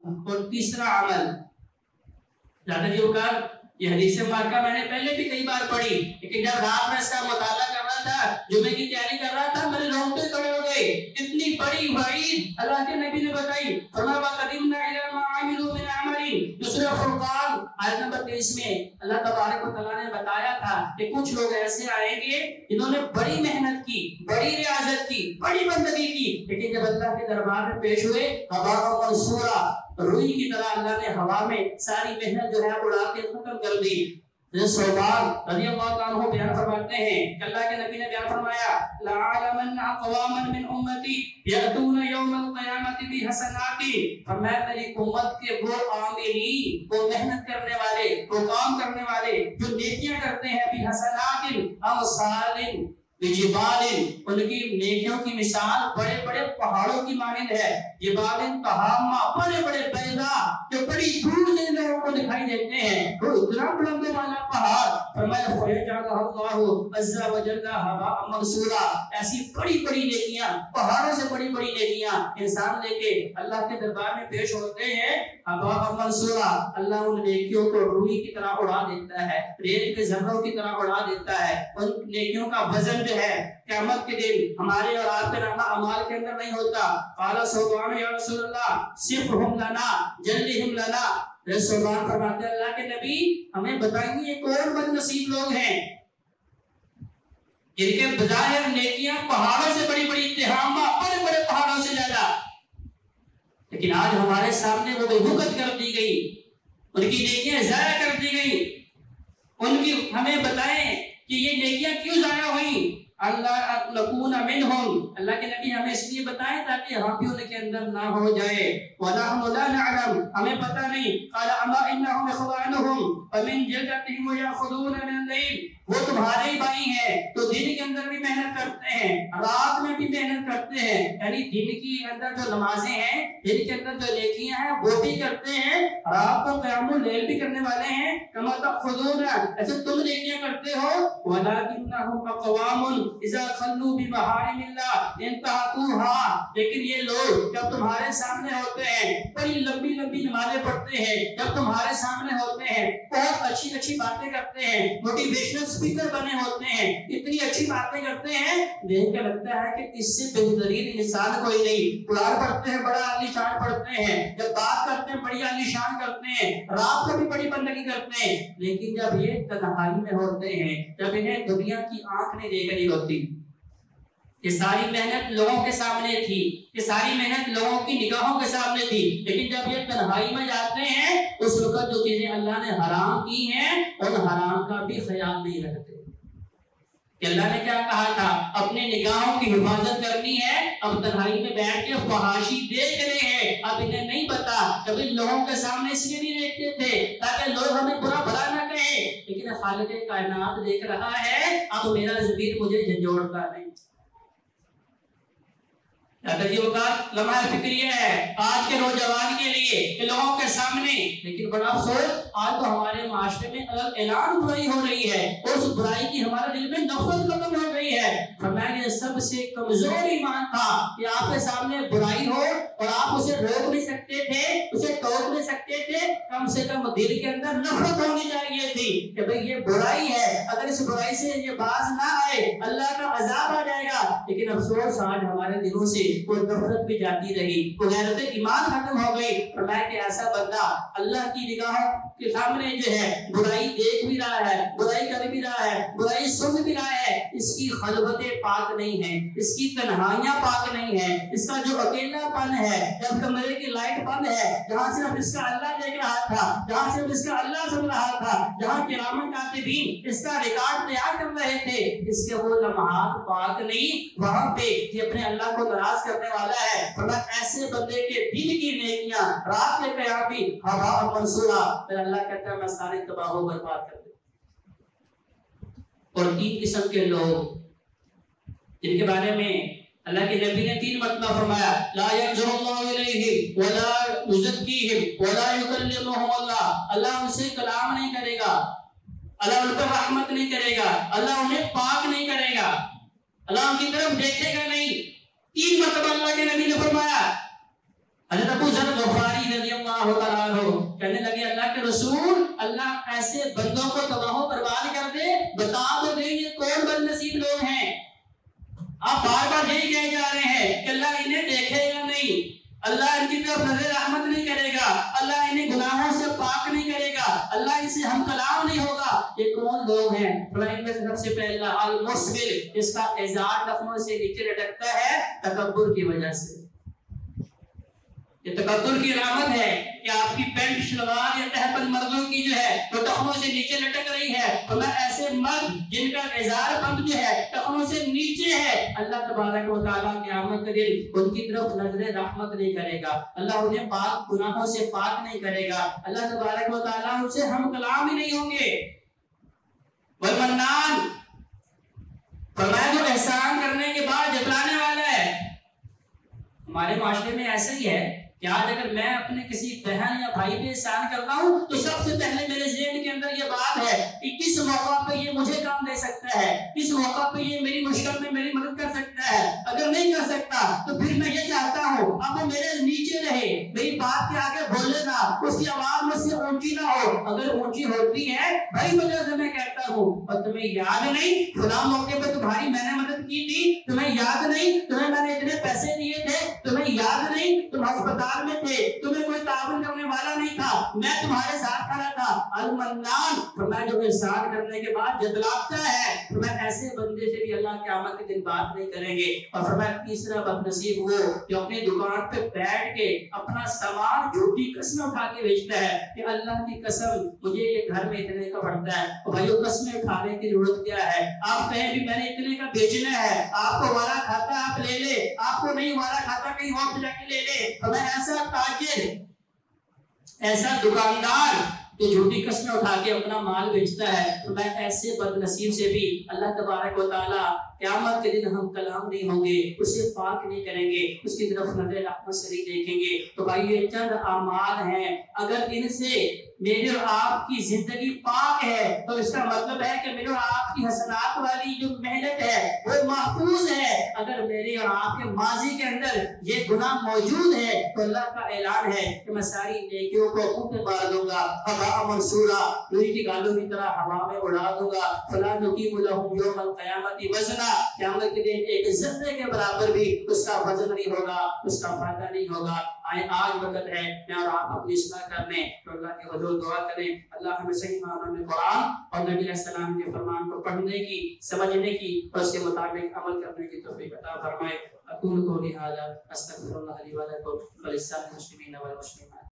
और तीसरा अमल, ज़्यादा का ये हदीस मुबारका मैंने पहले भी कई बार पढ़ी, लेकिन जब रात में इसका मुताला कर रहा था, जुमे की तैयारी कर रहा था, मेरे रोंगटे खड़े हो गए। इतनी बड़ी वईद अल्लाह के नबी ने बताई। फरमाया कदीमना इला मा आमिलू मिन अमलिन, दूसरा फुरकान आयत नंबर 23 में अल्लाह तबारक व तआला ने बताया था कि कुछ लोग ऐसे आएंगे जिन्होंने बड़ी मेहनत की, बड़ी रियाजत की, बड़ी बंदगी की, लेकिन जब अल्लाह के दरबार में पेश हुए हवा मंसूरा, रुई की तरह अल्लाह ने हवा में सारी मेहनत जो है उड़ा के खत्म कर दी। सौबान रज़ियल्लाहु अन्हु बयान फरमाते हैं कि अल्लाह के नबी ने बयान फरमाया लअलमन्ना अक़वामन मिन उम्मती यअतूना यौमल क़यामति बिहसनाति, फरमाया मेरी उम्मत के वो आमिलीन, वो मेहनत करने वाले, वो काम करने वाले जो नेकियां करते हैं, बिहसनातिन अमसालिन जिबालिन, उनकी नेकियों की मिसाल बड़े बड़े पहाड़ों की मानिंद है। जिबालिन तहामा, बड़े बड़े पैदा जो बड़ी दूर से लोगों को दिखाई देते हैं, वो इतना बुलंद वाला पहाड़, फरमाया फयजअलहु अज़्ज़ा व जल्ला हवा मंसूरा, ऐसी बड़ी बड़ी नेकियां, पहाड़ों से बड़ी बड़ी नेकियां इंसान लेके अल्लाह के दरबार में पेश होते हैं, हवा मंसूरा, अल्लाह उन नेकियों को रुई की तरह उड़ा देता है, रेत के जर्रों की तरह उड़ा देता है। उन नेकियों का वजन जो है क़यामत के दिन हमारे और आपके नामा अमाल के अंदर नहीं होता। काला सौबान या रसूलल्लाह सिफ़हुम लना जल्दिहिम लना, रसूलुल्लाह फरमाते अल्लाह के नबी हमें बताइए कौन बदनसीब लोग हैं जिनके बजाय नेकियां पहाड़ों से बड़ी बड़ी, इत्तिहामा बड़े बड़े पहाड़ों से ज्यादा, लेकिन आज हमारे सामने वो बेहुकत कर दी गई, उनकी नेकियां ज़ाया कर दी गई। उनकी हमें बताएं कि ये नेकियां क्यों ज़ाया हुई। अल्लाह नकूना मिनहुम, अल्लाह के नबी हमें इसलिए बताएं ताकि हम भी उनके अंदर ना हो जाए। वनहनु ला नअलम, हमें पता नहीं। क़ाल अमा इन्नहुम इख़वानुहुम फमिन जल्दतिहिम याख़ुदूना मिन अल-लैल, वो तुम्हारे ही भाई हैं तो दिन के अंदर भी मेहनत करते हैं, रात में भी मेहनत करते हैं, यानी दिन के अंदर जो नमाजें हैं, दिन के अंदर जो नेकियां हैं वो भी करते हैं, रात को क़यामुल लैल भी करने वाले हैं। कमा तख़ुदूना, ऐसे तुम नेकियां करते हो। वलाकिन्नहुम अक़वामुन इज़ा खल्लू बिमहारिमिल्लाह इंतहकुहा, लेकिन ये लोग जब तुम्हारे सामने होते हैं बड़ी लंबी लंबी नमाजें पढ़ते हैं, जब तुम्हारे सामने होते हैं बहुत अच्छी अच्छी बातें करते हैं, मोटिवेशनल स्पीकर बने होते हैं, इतनी अच्छी बातें करते हैं, देख के लगता है कि इससे बेहतरीन इंसान कोई नहीं। कुरान पढ़ते हैं बड़ा आलीशान पढ़ते हैं, जब बात करते हैं बड़ी आलीशान करते हैं, रात को भी बड़ी बंदगी करते हैं, लेकिन जब ये तन्हाई में होते हैं, जब इन्हें दुनिया की आंख नहीं देख रही होती, ये सारी मेहनत लोगों के सामने थी, ये सारी मेहनत लोगों की निगाहों के सामने थी, लेकिन जब ये तन्हाई में जाते हैं उस वक्त जो चीजें अल्लाह ने हराम की हैं उन हराम का भी ख्याल नहीं रखते। अल्लाह ने क्या कहा था, अपने निगाहों की हिफाजत करनी है, अब तन्हाई में बैठ के फहाशी देख रहे हैं। अब इन्हें नहीं पता, कभी लोगों के सामने इसलिए नहीं देखते थे ताकि लोग हमें बुरा भला ना कहे, लेकिन खालिक़े कायनात देख रहा है, अब मेरा ज़मीर मुझे झंझोड़ता नहीं। लम्हा फिक्रिया है आज के नौजवान के लिए कि लोगों के सामने, लेकिन बड़ा अफसोस आज तो हमारे माशरे में अगर ऐलान बुराई हो रही है, उस बुराई की हमारे दिल में नफरत खत्म हो गई है। फरमाया सबसे कमजोर ईमान था कि आपके सामने बुराई हो और आप उसे रोक नहीं सकते थे, उसे टोक नहीं सकते थे, कम से कम दिल के अंदर नफरत होनी चाहिए थी कि भाई ये बुराई है, अगर इस बुराई से ये बाज ना आए अल्लाह का अजाब आ जाएगा। लेकिन अफसोस आज हमारे दिलों से वो नफरत भी जाती रही, वो गैरत ईमान खत्म हो गई। फरमाया कि ऐसा बंदा अल्लाह की निगाहों के सामने जो है बुराई देख भी रहा है, बुराई कर भी रहा है, बुराई सुन भी रहा है, इसकी खलवतें पाक नहीं है, इसकी तन्हाइयां पाक नहीं है, इसका जो अकेलापन है, जब कमरे की लाइट बंद है, जहाँ सिर्फ इसका अल्लाह देख रहा था, जहाँ सिर्फ इसका अल्लाह सुन रहा था, जहाँ किरामन कातिबीन इसका रिकॉर्ड तैयार कर रहे थे, इसके वो लम्हात पाक नहीं, वहाँ पे ये अपने अल्लाह को नाराज करने वाला है। फरमाया ऐसे बंदे के दिल की नेकियां रात के क़याम भी हवा मंसूरा, फिर अल्लाह कहता है मैं सारे तबाह बर्बाद कर दूं। और तीन किस्म के लोग जिनके बारे में अल्लाह के नबी ने 3 मरतबा फरमाया, ला यंजुरुल्लाहु इलैहिम वला युज़क्कीहिम वला युकल्लिमुहुम अल्लाह, अल्लाह उनसे कलाम नहीं करेगा, अल्लाह उन पर रहमत नहीं करेगा, अल्लाह उन्हें पाक नहीं करेगा, अल्लाह उनकी तरफ देखेगा नहीं। 3 मरतबा अल्लाह के नबी ने फरमाया। हज़रत अबू ज़र गफ़ारी रज़ियल्लाहु कहने लगे अल्लाह के रसूल, अल्लाह ऐसे बंदों को तबाह बर्बाद कर दे, बता तो दे ये कौन बदनसीब लोग हैं। आप बार बार यही कहे जा रहे हैं कि अल्लाह इन्हें देखेगा नहीं, अल्लाह इनकी तरफ नजर रहमत नहीं करेगा, अल्लाह इन्हें गुनाहों से पाक नहीं करेगा, अल्लाह इनसे हम कलाम नहीं होगा। ये कौन लोग हैं? इनमें से सबसे पहला अल मुस्बिल, इसका इज़ार लफ्ज़ों से नीचे लटकता है तकब्बुर की वजह से। ये तकब्बुर की अलामत है कि आपकी पैंट शलवार या तहपन मर्दों की जो है वो टखनों से नीचे लटक रही है। तो मैं ऐसे मर्द जिनका इज़ार बंद जो है टखनों से नीचे है, अल्लाह तबारक व तआला क़यामत के दिन उनकी तरफ नजर रहमत नहीं करेगा, अल्लाह उन्हें पाक गुनाहों से पाक नहीं करेगा, अल्लाह तबारक व तआला उनसे हम कलाम ही नहीं होंगे। वल मन्नान, फरमाया जो एहसान करने के बाद जतलाने वाला है। हमारे माशरे में ऐसा ही है कि आज अगर मैं अपने किसी बहन या भाई पे एहसान करता हूँ तो सबसे पहले मेरे ज़हन के अंदर ये बात है कि किस मौका पे ये मुझे काम दे सकता है, किस मौका पे ये मेरी मुश्किल में मेरी मदद कर सकता है। अगर नहीं कर सकता तो फिर मैं ये चाहता हूँ अब वो मेरे नीचे रहे, मेरी बात के आगे बोले ना, उसकी आवाज मुझसे ऊंची ना हो। अगर ऊंची होती है भाई वजह से मैं कहता हूँ, और तुम्हें याद नहीं फला मौके पे तुम्हारी मैंने मदद की थी, तुम्हें याद नहीं तुम्हें मैंने इतने पैसे दिए थे, तुम्हें याद नहीं तुम अस्पताल में थे, तुम्हें कोई ताबन करने वाला नहीं था, मैं तुम्हारे साथ खड़ा था। अल मन्नान, फरमाया जो एहसान करने के बाद जतलाता है, फरमाया ऐसे बंदे से भी अल्लाह क़यामत के दिन बात नहीं करेंगे। और फरमाया तीसरा बदनसीब वो जो अपनी दुकान पे बैठ के अपना सामान झूठी कसमें उठा के बेचता है कि अल्लाह की कसम मुझे ये घर में इतने का पड़ता है। और भाई कसमें उठाने की जरूरत क्या है? आप कहें भी मैंने इतने का बेचना है, आपको वाला खाता आप ले ले, आपको नहीं वाला खाता कहीं और जाके ले ले। ऐसा ताजिर, ऐसा दुकानदार जो झूठी कसमें उठा के अपना माल बेचता है, तो मैं ऐसे बदनसीब से भी अल्लाह तबारक व तआला क़यामत के दिन हम कलाम नहीं होंगे, उसे पाक नहीं करेंगे, उसकी तरफ नज़र रहमत से नहीं देखेंगे। तो भाई ये चंद आमाल हैं, अगर इनसे मेरे और आपकी जिंदगी पाक है तो इसका मतलब है कि मेरे और आपकी हसनात वाली जो मेहनत है वो महफूज है। अगर मेरे और आपके माजी के अंदर ये गुनाह मौजूद है तो अल्लाह का ऐलान है कि मैं सारी नेकियों को मुंह पे मार दूंगा, हवा मंसूरा, लोहे की गालों की तरह हवा में उड़ा दूंगा। फला नुकीमु लहुम यौमल क़यामति वज़ना, क़यामत के दिन एक ज़र्रे के बराबर भी उसका वजन नहीं होगा, उसका फायदा नहीं होगा। आए आज वक्त है मैं और आप अपनी इस्लाह करने तो अल्लाह के हुजूर दुआ करें, अल्लाह हमें सही मायने में कुरान और नबी अलैहि सलाम के फरमान को पढ़ने की, समझने की और उसके मुताबिक अमल करने की तौफीक अता फरमाए। अक़ूलु क़ौली हाज़ा अस्तग़फ़िरुल्लाह ली व लकुम व लिस्साइरिल मुस्लिमीन वल मुस्लिमात।